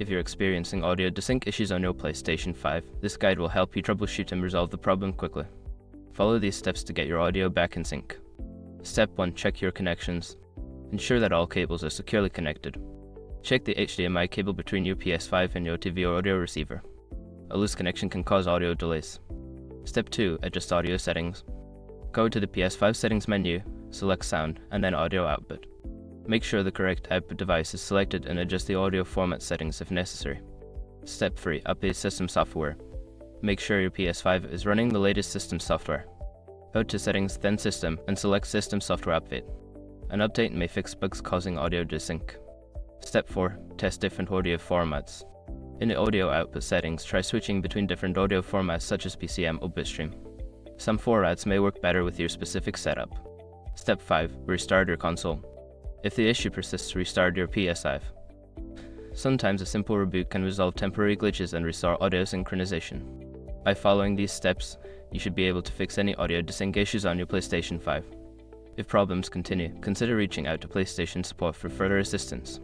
If you're experiencing audio desync issues on your PlayStation 5, this guide will help you troubleshoot and resolve the problem quickly. Follow these steps to get your audio back in sync. Step 1. Check your connections. Ensure that all cables are securely connected. Check the HDMI cable between your PS5 and your TV or audio receiver. A loose connection can cause audio delays. Step 2. Adjust audio settings. Go to the PS5 settings menu, select sound, and then audio output. Make sure the correct output device is selected and adjust the audio format settings if necessary. Step 3. Update system software. Make sure your PS5 is running the latest system software. Go to Settings, then System, and select System Software Update. An update may fix bugs causing audio desync. Step 4. Test different audio formats. In the audio output settings, try switching between different audio formats such as PCM or Bitstream. Some formats may work better with your specific setup. Step 5. Restart your console. If the issue persists, restart your PS5. Sometimes a simple reboot can resolve temporary glitches and restore audio synchronization. By following these steps, you should be able to fix any audio desync issues on your PlayStation 5. If problems continue, consider reaching out to PlayStation support for further assistance.